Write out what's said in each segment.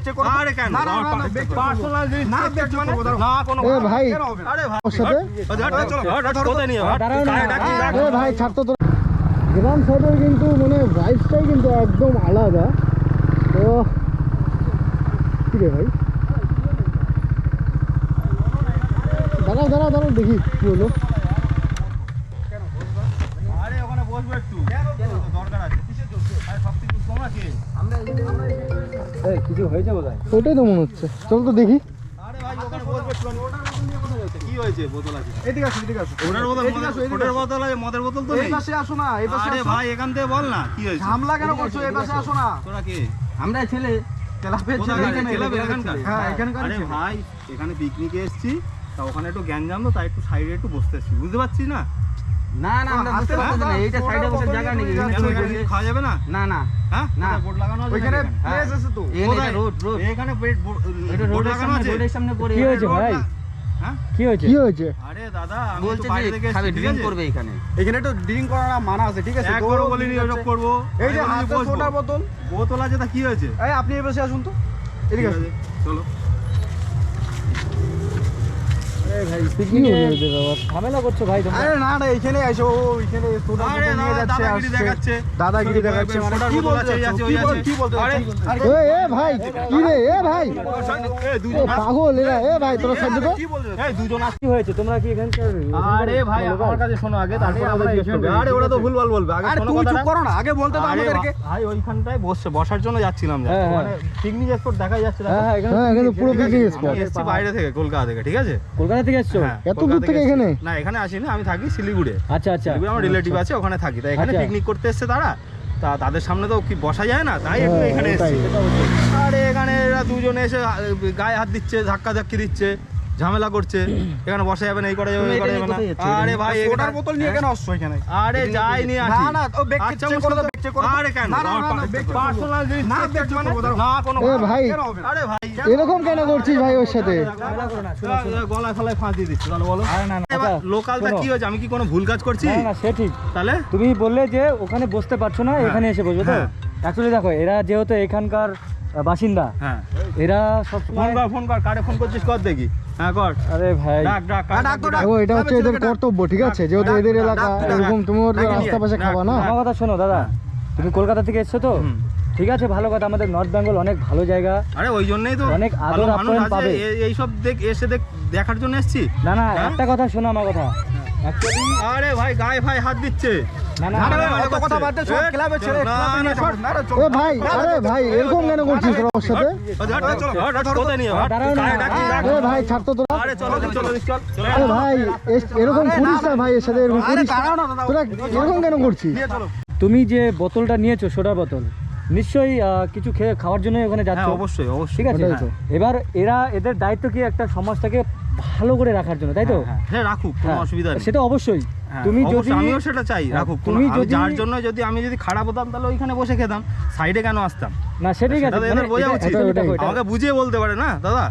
Check করব। আরে কেন না পার্সোনাল জিনিস না চেক মানে না কোনো এ ভাই আরে ভাই ওর সাথে চলো কোথায় নিয়ে এ ভাই ছাড় তো। গ্রাম সাইডের কিন্তু মানে ভাইবসটাই কিন্তু একদম আলাদা। তো কি রে ভাই, দাঁড়াও দাঁড়াও দাঁড়াও দেখি কি হলো। আরে ওখানে বসবো একটু দরকার আছে কিসের জন্য আরে সবকিছু কম আছে এই কিছু হয়েছে বোধহয়। ওটাই তো মনে হচ্ছে, চল তো দেখি। আরে ভাই ওখানে বসবো একটু ওটার বোতল নিয়ে কোথায় যাচ্ছে কি হয়েছে বোতল আছে এদিকে আসো এদিকে আসো। ওটার বোতল ওটার বোতল আছে মদের বোতল তো এই নেই পাশে আসো না, এই পাশে আরে আসো। ভাই এখান থেকে বল না কি হয়েছে হামলা কেন করছো? এই পাশে আসো না। তোরা কে আমরা ছেলে ক্লাবের ছেলে এখানে এখানকার হ্যাঁ এখানকার আরে ভাই এখানে পিকনিকে এসেছি তা ওখানে একটু জ্ঞান তো তাই একটু সাইডে একটু বসতে এসেছি বুঝতে পারছিস না না না আমরা বুঝতে পারছি না, এইটা সাইডে বসার জায়গা নেই। কেন এখানে কিছু খাওয়া যাবে না না না হ্যাঁ না। বোর্ড লাগানো আছে ওইখানে এখানে? প্লেস আছে তো। কোথায়? রোড রোড এখানে এটা বোর্ড রোডের লাগানো সামনে, আছে রোডের সামনে পড়ে। কি হয়েছে ভাই? হ্যাঁ কি হয়েছে? কি হয়েছে? আরে দাদা আমি তো বলছে বাইরে যে থেকে খাবে এসেছি, ঠিক ড্রিঙ্ক আছে? করবে এখানে। এখানে একটু ড্রিঙ্ক করা মানা আছে, ঠিক আছে? একবারও বলিনি ওসব করবো এই যে আমি হাতে বসবো। সোডার বোতল, বোতল আছে তা কি হয়েছে এই আপনি এই পাশে আসুন তো, এদিকে ঠিক আসুন। আছে, চলো কি হলো এদের আবার? ঝামেলা করছো ভাই তোমরা। আরে না না এখানে আসো, ওইখানে সোডা আরে বোতল নিয়ে যাচ্ছে দাদাগিরি দেখাচ্ছে দাদাগিরি দেখাচ্ছে মানে সোডার কি বোতল বলতে আছে, এই চাচ্ছো? আছে, ওই আছে। কি বলতে আরে, চাচ্ছো? এ ভাই কি রে, এ ভাই এ এ দুজন পাগল এরা, এ ভাই তোরা সাইড তো। কি বলছো এই দুজন কি হয়েছে? তোমরা কি এখানকার? আরে ভাই আমার কাছে শোনো আগে তারপরে আমরা জিজ্ঞেস করব আরে ওরা তো ভুলভাল বলবে আগে আরে শোনো তুমি চুপ কথাটা করো না, আগে বলতে দাও আরে আমাদেরকে। ভাই ওইখানটায় বসার জন্য যাচ্ছিলাম হ্যাঁ, হ্যাঁ। মানে পিকনিক স্পট দেখা যাচ্ছে না হ্যাঁ হ্যাঁ, হ্যাঁ এখানে পুরো পিকনিক স্পট। আমি এসেছি বাইরে থেকে কলকাতা থেকে ঠিক আছে কলকাতা থেকে এসছো? হ্যাঁ, এত কলকাতা দূর থেকে এসেছি। এখানে? না এখানে আসিনি আমি থাকি শিলিগুড়ে আচ্ছা আচ্ছা। শিলিগুড়ে আমার রিলেটিভ আছে ওখানে থাকি তাই এখানে আচ্ছা। পিকনিক করতে এসেছে তারা তা তাদের সামনে তো কি বসা যায় না তাই একটু হ্যাঁ, এখানে ওটাই, এসেছি এটা অবশ্যই। আরে এখানে এরা দুজনে এসে গায়ে হাত দিচ্ছে ধাক্কা ধাক্কি দিচ্ছে ঝামেলা করছে এখানে বসা যাবে না এই করা যাবে তুমি এই করা এটা যাবে না নিয়ে কোথায় যাচ্ছো? আরে ভাই সোডার বোতল নিয়ে কেন আসছো এখানে? আরে যাই নিয়ে আসি না, না, ও ব্যাগ আচ্ছা, চেক করো তো, ব্যাগ চেক করো তো। আরে কেন না, না, না, না, ব্যাগ চেক করো। পার্সোনাল জিনিস না, চেক ব্যাগ চেক মানে করবো, দাঁড়াও। না কোনো এ ভাই কেন হবে না? আরে ভাই এরকম কেন করছিস ভাই ওর সাথে? গলায় ফলায় ফাঁস দিয়ে দিচ্ছি তাহলে বলো আরে না না, এবার আচ্ছা, লোকালটা শোনো। কি হয়েছে আমি কি কোনো ভুল কাজ করছি না না সে ঠিক। তাহলে তুমি বললে যে ওখানে বসতে পারছো না, এখানে এসে বসবে তো। হ্যাঁ। অ্যাকচুয়ালি দেখো এরা যেহেতু এখানকার বাসিন্দা, হ্যাঁ এরা ফোন সবসময় কর ফোন কর কারে ফোন করছিস কর দেখি হ্যাঁ কর আরে ভাই ডাক ডাক হ্যাঁ, ডাক তো, ডাক। ও এটা হচ্ছে এদের কর্তব্য, ঠিক আছে? যেহেতু এদের এলাকা, এরকম তুমি ওর রাস্তা পাশে খাবা না। আমার কথা শোনো দাদা, তুমি কলকাতা থেকে এসছো তো, হুম। ঠিক আছে ভালো কথা, আমাদের নর্থ বেঙ্গল অনেক ভালো জায়গা। আরে ওই জন্যই তো অনেক ভালো আদর মানুষ আপ্যায়ন আছে, পাবে। এইসব দেখার জন্য এসেছি না না হ্যাঁ? একটা কথা শোনো আমার কথা, অ্যাকচুয়ালি আরে ভাই গায়ে ভাই হাত দিচ্ছে না না না, না, আরে, না, আরে, অত কথা বাদ দে, সব এ, ক্লাবের ছেলে, না, ক্লাবে না, নিয়ে সর। যাবো। না, না, চলো। এ ভাই, আরে ভাই এরকম কেন করছিস তোরা ওর সাথে? কোথায় নিয়ে যাবো? দাঁড়াও না। গায়ে ডাক, ডাক। এ ভাই ছাড় তো তোরা। আরে চলো চলো চল এ ভাই এরকম করিস না ভাই, এর সাথে এরকম আরে করিস না। দাঁড়াও না, দাঁড়াও। তোরা এরকম কেন করছিস? নিয়ে চলো। তুমি যে বোতলটা নিয়েছো সোডার বোতল, নিশ্চয়ই কিছু খাওয়ার জন্য ওখানে হ্যাঁ যাচ্ছো, অবশ্যই অবশ্যই ঠিক আছে? ওটাই তো। এবার এদের দায়িত্ব কি একটা সমাজটাকে ভালো করে রাখার জন্য, তাই তো? হ্যাঁ রাখুক কোনো হ্যাঁ, অসুবিধা নেই সেটা অবশ্যই। হ্যাঁ, তুমি অবশ্যই, যদি আমিও সেটা চাই হ্যাঁ, রাখুক তুমি আমি যদি যার জন্য আমি যদি খারাপ হতাম তাহলে ওইখানে বসে খেতাম সাইডে কেন আসতাম না সে ঠিক আছে, সেটা তো এদের বোঝা উচিত। আমাকে বুঝিয়ে বলতে পারে না দাদা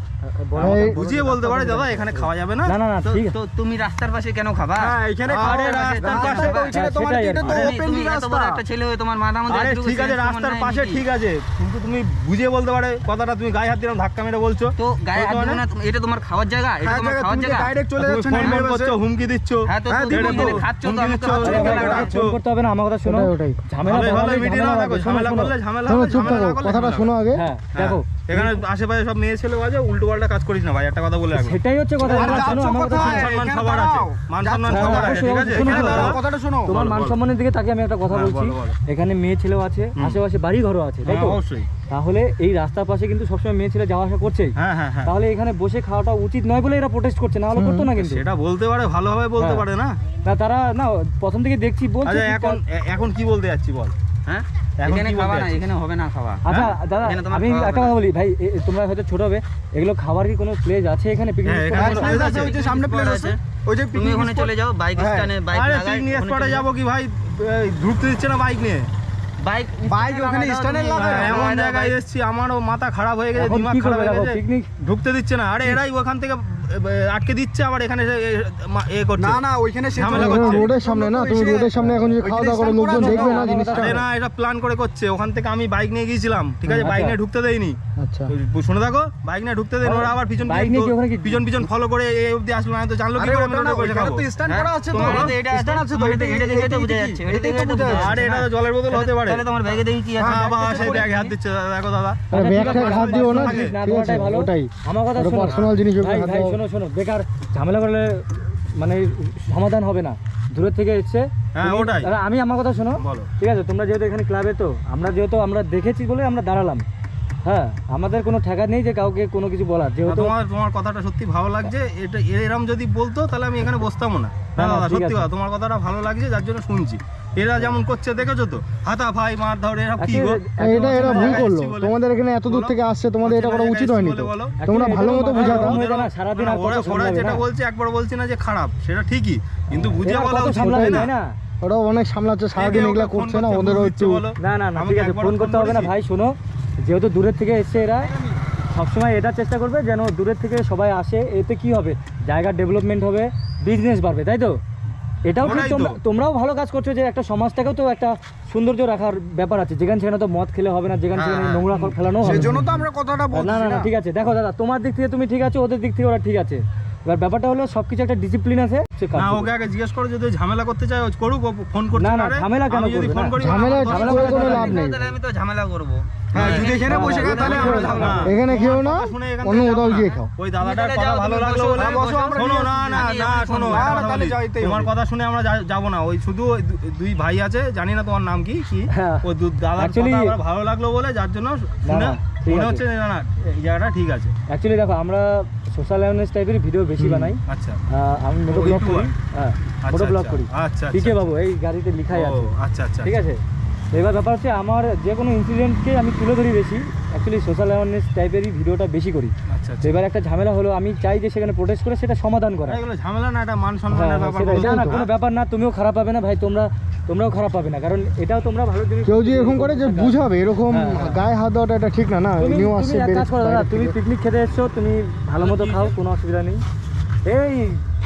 এই- বুঝিয়ে বলতে পারে দাদা এখানে খাওয়া যাবে না না না না তো ঠিক আছে। তো তুমি রাস্তার পাশে কেন খাবা? হ্যাঁ এখানে আরে আরে রাস্তার পাশে হ্যাঁ, তোমার সেটাই এটা তো আর কি। ওপেন তুমি এত রাস্তা। বড় একটা ছেলে হয়ে তোমার মাথা মধ্যে আরে একটুকু ঠিক আছে sense তোমার রাস্তার নাই পাশে নাকি? ঠিক আছে কিন্তু তুমি বুঝিয়ে বলতে পারে কথাটা তুমি গায়ে হাত দিলাম ধাক্কা মেরে বলছো তো গায়ে হাত বলতে দিবে পারে? না, এটা তোমার খাওয়ার জায়গা, এটা হ্যাঁ, তোমার জায়গা, খাওয়ার তুমি জায়গা। ডাইরেক্ট চলে তুমি যাচ্ছ ফোন না করছো হুমকি দিচ্ছ হ্যাঁ তো হ্যাঁ, তুমি দিব। এখানে খাচ্ছ তো হুমকি আমাকে দিচ্ছ, খাওয়ার আরে জায়গা ভাই, লাগবে। খাচ্ছ। ফোন করতে হবে না, আমার কথা শোনো। ওটাই, ওটাই। ঝামেলা ভালো ভালো বাড়ালে মিটিয়ে না ঝামেলা দেখো বাড়বে। ঝামেলা শোনো, করলে ঝামেলা শোনো হবে, চুপ ঝামেলা থাকো, না করলে কথাটা ঝামেলা শোনো আগে। হ্যাঁ হবে। দেখো এখানে আশেপাশে সব মেয়ে ছেলে আছে উল্টো পাল্টা কাজ করিস না ভাই একটা কথা বলে রাখো সেটাই হচ্ছে কথা। আরে শোনো যাচ্ছ আমার কথা কোথায়? শোনো। সম্মান এখানে সবার আছে দাঁড়াও। মান সম্মান হ্যাঁ, সবার আছে অবশ্যই, ঠিক আছে শোনো, এখানে শোনো, দাঁড়াও। কথাটা শোনো। তোমার বলো, মান বলো। সম্মানের দিকে তাকে আমি একটা কথা হ্যাঁ, বলছি। বলো, বলো। এখানে মেয়ে ছেলেও আছে, আশেপাশে বাড়ি ঘরও আছে, তাই হ্যাঁ, তো? অবশ্যই তাহলে এই রাস্তার পাশে কিন্তু সবসময় মেয়ে ছেলে যাওয়া আসা করছেই। হ্যাঁ হ্যাঁ হ্যাঁ তাহলে এখানে বসে খাওয়াটা উচিত নয় বলে এরা প্রোটেস্ট করছে, না হলে করতো না কিন্তু। সেটা বলতে পারে ভালোভাবে বলতে হ্যাঁ। পারে না না তারা না প্রথম থেকে দেখছি বলছে আচ্ছা ঠিকঠাক। এখন কি বলতে যাচ্ছি বল হ্যাঁ এখন এখানে কি খাবা বলতে না, যাচ্ছিস? এখানে হবে না খাওয়া। আচ্ছা হ্যাঁ? দাদা এখানে তোমার আমি খাওয়া একটা হবে কথা না। বলি ভাই, তোমরা হয়তো ছোট হবে, এগুলো খাবার কি কোনো প্লেস আছে এখানে পিকনিক হ্যাঁ, স্পট? এখানে হ্যাঁ, place place আছে। আছে, ওই যে সামনে প্লেস আছে। ওই যে তুমি ওখানে চলে যাও, বাইক হ্যাঁ। স্ট্যান্ডে বাইক আরে লাগাই, পিকনিক ওখানে স্পটে চলে যাবো কি ভাই ঢুকতে দিচ্ছে না বাইক নিয়ে বাইক বাইক ওখানে স্ট্যান্ডে লাগাও। হ্যাঁ, এমন জায়গায় এসেছি আমারও মাথা খারাপ হয়ে গেছে এখন দিমাগ কি খারাপ করবে হয়ে দেখো গেছে পিকনিক? ঢুকতে দিচ্ছে না আরে এরাই ওখান থেকে আটকে দিচ্ছে, আবার এখানে এ করছে। না ওইখানে সে ঝামেলা এখন করছে। রোডের সামনে না, তুমি রোডের সামনে এখন যদি খাওয়া দাওয়া করো লোকজন দেখবে না জিনিসটা। আরে না, এটা প্ল্যান করে করছে। ওখান থেকে আমি বাইক নিয়ে গিয়েছিলাম, ঠিক আছে, বাইক নিয়ে ঢুকতে দেয়নি। আচ্ছা শুনে থাকো, বাইক নিয়ে ঢুকতে দেয়নি, ওরা আবার পিছন বাইক নিয়ে কি ওখানে কি- পিছন ফলো করে এই অবধি আসলো না, তো জানলো কি করে আমি রোডে বসে খাবো? স্ট্যান্ড করা আছে তো, তোমার এটা স্ট্যান্ড আছে তো, এটা দেখে তো বোঝা যাচ্ছে, এটা দেখে তো বোঝা যাচ্ছে। আরে এটা তো জলের বোতল হতে পারে। তাহলে তোমার ব্যাগে দেখি কি আছে? হ্যাঁ, আবার সেই ব্যাগে হাত দিচ্ছে, দেখো দাদা। আরে ব্যাগটা হাত দিও না, না ঠিক আছে তোমারটাই ভালো। ওটাই আমার কথা ওটা শোনো, পার্সোনাল জিনিস ভাই হাত ভাই দেওয়া- শোনো বেকার ঝামেলা করলে মানে সমাধান হবে না, দূরের থেকে এসছে। হ্যাঁ, তুমি- ওটাই। দাদা, আমি আমার কথা শোনো, বলো। ঠিক আছে, তোমরা যেহেতু এখানে ক্লাবে, তো আমরা দেখেছি বলে আমরা দাঁড়ালাম। হ্যাঁ, আমাদের কোনো ঠেকা নেই যে কাউকে কোনো কিছু বলার, যেহেতু তোমার কথাটা সত্যি ভালো লাগছে। এটা এরম যদি বলতো তাহলে আমি এখানে বসতামও না। না, না দাদা, ঠিক সত্যি আছে। কথা, তোমার কথাটা ভালো লাগছে, যার জন্য শুনছি। এরা যেমন করছে দেখেছো তো, হাতা ভাই মার ধরে, এরা কি গো? এটা এরা ভুল করলো, বলে। তোমাদের এখানে এত দূর বলো। থেকে আসছে, তোমাদের এটা করা উচিত হয়নি তো। বলো। তোমরা Actually ভালো এটারও মতো মাথা বুঝাতো। গরম হয়ে যায় না, সারাদিন আর কত ওরা সামলাবে যেটা না? বলছে, একবার বলছি না যে খারাপ, সেটা ঠিকই, কিন্তু বুঝে এরা বলা কত উচিত, সামলাবে, তাই তাই না? ওরাও অনেক সামলাচ্ছে, সারাদিন ওকে এগুলা ফোন করছে না, করছে, ওদেরও বুঝ একটু দিচ্ছে, বলো। না আমি ঠিক আছে, একবারও ফোন করতে হবে না করেছি। ভাই। শোনো, যেহেতু দূরের থেকে এসছে এরা, সবসময় এটা চেষ্টা করবে যেন দূরের থেকে সবাই আসে। এতে কি হবে, জায়গার ডেভেলপমেন্ট হবে, বিজনেস বাড়বে, তাই তো? এটাও ঠিক, ওটাই তো। তোমরাও ভালো কাজ করছো যে একটা সমাজটাকেও তো একটা সৌন্দর্য রাখার ব্যাপার আছে। যেখানে সেখানে তো মদ খেলে হবে না, যেখানে সেখানে হ্যাঁ। নোংরা ফেলানো হবে সেজন্য না। তো আমরা কথাটা বলছি না ঠিক আছে, দেখো দাদা, তোমার দিক থেকে তুমি ঠিক আছে, ওদের দিক থেকে ওরা ঠিক আছে। এবার ব্যাপারটা হলো সবকিছু একটা ডিসিপ্লিন আছে, সে কাজ না, করবে। ওকে আগে জিজ্ঞেস করো, যদি ও ঝামেলা করতে চায় ও করুক, ও ফোন করতে না, পারে। ঝামেলা কেন আমি যদি করবে? ফোন না, করি, ঝামেলা আমার ঝামেলা কথা করে কোনো শুনে- লাভ নেই। তাহলে আমি তো ঝামেলা করবো। হ্যাঁ, যদি এখানে বসে খাই তাহলে আমরা ঝামেলা করবো। এখানে খেও না, কথা শুনে এখান অন্য থেকে কোথাও যাবো গিয়ে না। খাও। ওই দাদাটার তুমি কথা যাও, ভালো তুমি লাগলো বসো, বলে, বসো, আমরা শোনো, নিয়ে না আসবো। শোনো, না, একটা না, কথা তাহলে বলি। যাইতেই তোমার হবে। কথা শুনে আমরা যাবো না। ওই শুধু ওই দুই ভাই আছে, জানি না তোমার নাম কি হ্যাঁ। ওই দাদার Actually- কথা আমার ভালো লাগলো বলে, যার জন্য শুনে না, ঠিক মনে আছে। হচ্ছে না এই জায়গাটা ঠিক আছে। অ্যাকচুয়ালি দেখো, আমরা সোশ্যাল অ্যাওয়ারনেস টাইপের ভিডিও বেশি বানাই। আচ্ছা, আমি মোটো ও, ব্লগ করি। ইউটিউবার? হ্যাঁ, মোটো আচ্ছা, ব্লগ আচ্ছা, করি। আচ্ছা, ঠিক আছে আচ্ছা। বাবু, এই গাড়িতে লেখাই ও, আছে, আচ্ছা আচ্ছা ঠিক আছে। তো এবার ব্যাপার হচ্ছে, আমার যে কোনো ইনসিডেন্টকে আমি তুলে ধরি বেশি। অ্যাকচুয়ালি সোশ্যাল অ্যাওয়ারনেস টাইপেরই ভিডিওটা বেশি করি। আচ্ছা তো আচ্ছা। এবার একটা ঝামেলা হলো, আমি চাই যে সেখানে প্রোটেস্ট করে সেটা সমাধান করা। এগুলো ঝামেলা না, এটা মান হ্যাঁ, সম্মানের ব্যাপার। সেটাই। না, বলতো। কোনো ব্যাপার না, তুমিও খারাপ পাবে না ভাই, তোমরাও খারাপ পাবে না, কারণ এটাও তোমরা ভালো জিনিস। কেউ যে এরকম করে যে বুঝাবে, এরকম হ্যাঁ। গায়ে হাত দেওয়াটা এটা ঠিক না। না তুমি নিউ তুমি আসছে এক কাজ করো দাদা, বাইরে তুমি থেকে। পিকনিক খেতে এসছো, তুমি ভালো মতো খাও, কোনো অসুবিধা নেই। এই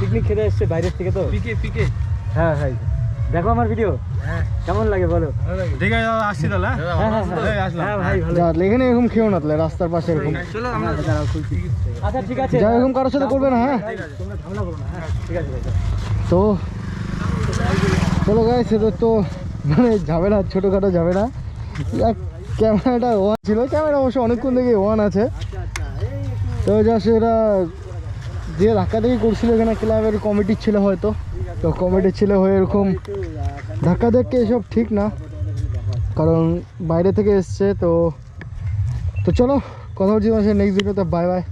পিকনিক খেতে এসছে বাইরের থেকে, তো পিকে হ্যাঁ ভাই, দেখো আমার ভিডিও কেমন লাগে বলো। ঠিক আছে দাদা, আসছি তাহলে, হ্যাঁ? হ্যাঁ এই আসলাম। হ্যাঁ ভাই, ভালো। যা, এখানে এরকম খেও না তাহলে, রাস্তার পাশে এরকম চলো আমরা আচ্ছা ঠিক আছে, যা, এরকম কারোর সাথে করবে না। হ্যাঁ, তোমরা ঝামেলা করো না। হ্যাঁ ঠিক আছে ভাই। তো চলো গাইস, এদের তো মানে ঝামেলা, ছোটোখাটো ঝামেলা। ক্যামেরাটা ওয়ান ছিল, ক্যামেরা অবশ্য অনেকক্ষণ থেকে ওয়ান আছে। তো জাস্ট এরা যে ধাক্কাধাক্কি করছিল, এখানে ক্লাবের কমিটির ছিল হয়তো, তো কমিটির ছিল হয়ে এরকম ধাক্কাধাক্কি, এসব ঠিক না, কারণ বাইরে থেকে এসছে। তো চলো, কথা বলছি তোমার সাথে নেক্সট ভিডিওতে। Bye bye.